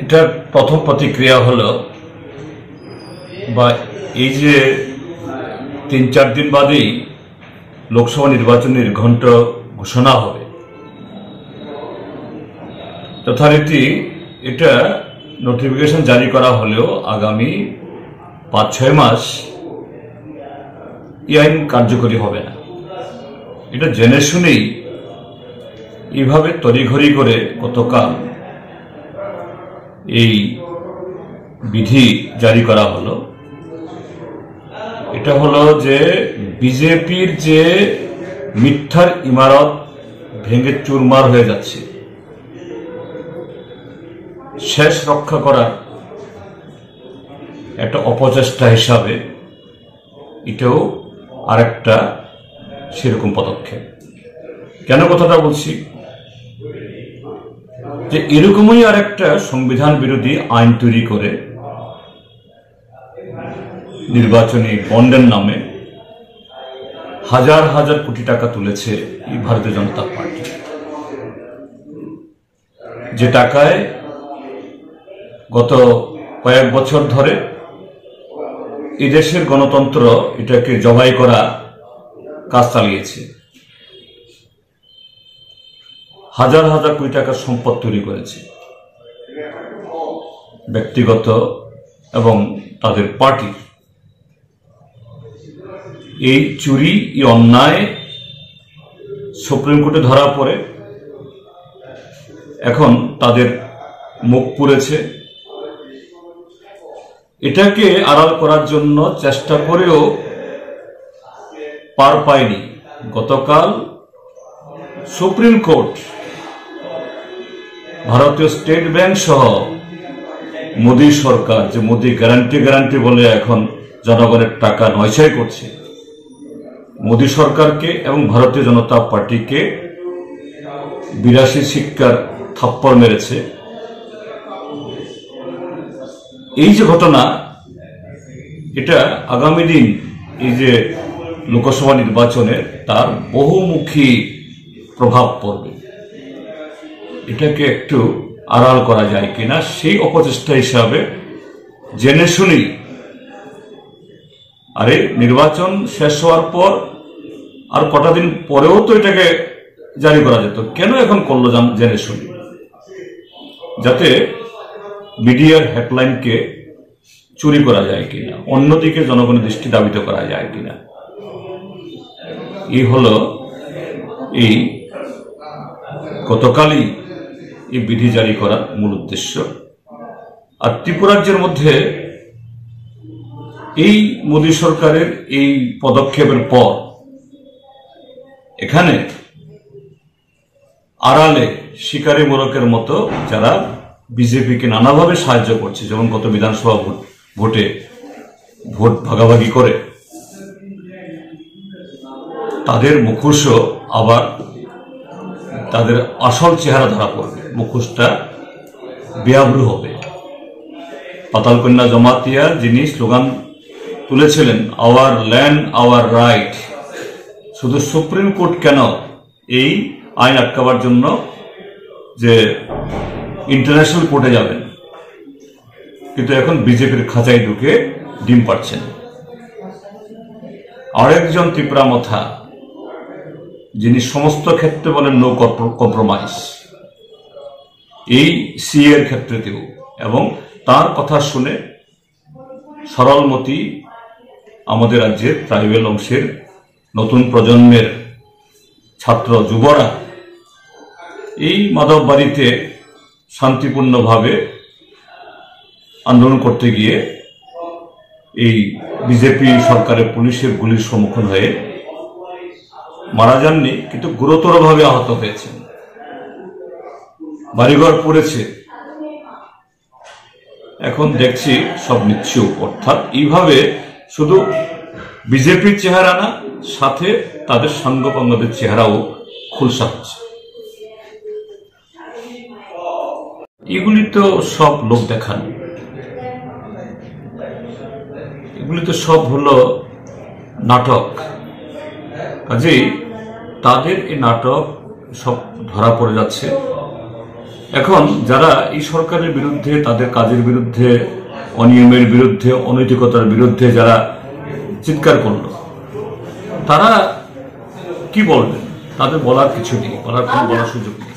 এটার প্রথম প্রতিক্রিয়া হলো বা এই যে ৩-৪ দিন বাদেই লোকসভা নির্বাচনের ঘণ্ট ঘোষণা হবে, যথারীতি এটা নোটিফিকেশন জারি করা হলেও আগামী ৫-৬ মাস এই আইন কার্যকরী হবে না। এটা জেনে শুনেই এইভাবে তড়িঘড়ি করে গতকাল এই বিধি জারি করা হলো। এটা হলো যে বিজেপির যে মিথ্যার ইমারত ভেঙে চুরমার হয়ে যাচ্ছে, শেষ রক্ষা করার একটা অপচেষ্টা হিসাবে এটাও আরেকটা সেরকম পদক্ষেপ। কেন কথাটা বলছি? যে এরকমই আরেকটা সংবিধান বিরোধী আইন তৈরি করে নির্বাচনী বন্ডের নামে হাজার হাজার কোটি টাকা তুলেছে এই ভারতীয় জনতা পার্টি, যে টাকায় গত কয়েক বছর ধরে এই দেশের গণতন্ত্র এটাকে জবাই করা কাজ চালিয়েছে। হাজার হাজার কোটি টাকার সম্পদ তৈরি করেছে ব্যক্তিগত এবং তাদের পার্টির। এই চুরি, এই অন্যায় সুপ্রিম কোর্টে ধরা পড়ে এখন তাদের মুখ পুড়েছে। এটাকে আড়াল করার জন্য চেষ্টা করেও পার পায়নি। গতকাল সুপ্রিম কোর্ট ভারতীয় স্টেট ব্যাংক সহ মোদী সরকার, যে মোদী গ্যারান্টি বলে এখন জনগণের টাকা নয়ছয় করছে, মোদী সরকারকে এবং ভারতীয় জনতা পার্টিকে 82 শিক্ষার থাপ্পড় মেরেছে। এই যে ঘটনা, এটা আগামী দিন এই যে লোকসভা নির্বাচনের তার বহুমুখী প্রভাব পড়বে। এটাকে একটু আড়াল করা যায় কিনা সেই অপচেষ্টা হিসাবে জেনে শুনি, আরে নির্বাচন শেষ হওয়ার পর আর কটা দিন পরেও তো এটাকে জারি করা যেত, কেন এখন করলো জেনে শুনি? যাতে মিডিয়ার হেডলাইনকে চুরি করা যায় কিনা, অন্যদিকে জনগণের দৃষ্টি ধাবিত করা যায় কিনা। এই হলো এই গতকালই এই বিধি জারি করার মূল উদ্দেশ্য। আর ত্রিপুরাজ্যের মধ্যে এই মোদী সরকারের এই পদক্ষেপের পর এখানে আড়ালে শিকারী মোরকের মতো যারা বিজেপিকে নানাভাবে সাহায্য করছে, যেমন গত বিধানসভা ভোটে ভোট ভাগাভাগি করে, তাদের মুখোশও আবার তাদের আসল চেহারা ধরা পড়বে, মুখোশটা বেআব্রু হবে। পাতালকন্যা জমাতিয়া যিনি স্লোগান তুলেছিলেন, আওয়ার ল্যান্ড আওয়ার রাইট, শুধু সুপ্রিম কোর্ট কেন এই আইন আটকাবার জন্য যে ইন্টারন্যাশনাল কোর্টে যাবেন, কিন্তু এখন বিজেপির খাঁচায় ঢুকে ডিম পাড়ছেন। আরেকজন ত্রিপুরা মথা যিনি সমস্ত ক্ষেত্রে বলেন নো কম্প্রোমাইজ, এই সিএ এর ক্ষেত্রেতেও, এবং তার কথা শুনে সরলমতি আমাদের রাজ্যের ট্রাইবেল অংশের নতুন প্রজন্মের ছাত্র যুবরা এই মাধব বাড়িতে শান্তিপূর্ণভাবে আন্দোলন করতে গিয়ে এই বিজেপি সরকারের পুলিশের গুলির সম্মুখীন হয়ে মারা যাননি, কিন্তু গুরুতরভাবে আহত হয়েছেন, বাড়িঘর পড়েছে। এখন দেখছি সব নিচ্ছুপ। অর্থাৎ এইভাবে শুধু বিজেপির চেহারা না, সাথে তাদের সাঙ্গপাঙ্গদের চেহারাও খুলসা হচ্ছে। এগুলি তো সব লোক দেখান, এগুলি তো সব হলো নাটক। কাজেই তাদের এই নাটক সব ধরা পড়ে যাচ্ছে। এখন যারা এই সরকারের বিরুদ্ধে, তাদের কাজের বিরুদ্ধে, অনিয়মের বিরুদ্ধে, অনৈতিকতার বিরুদ্ধে যারা চিৎকার করল, তারা কি বলবেন? তাদের বলার কিছু নেই, বলার সুযোগ নেই।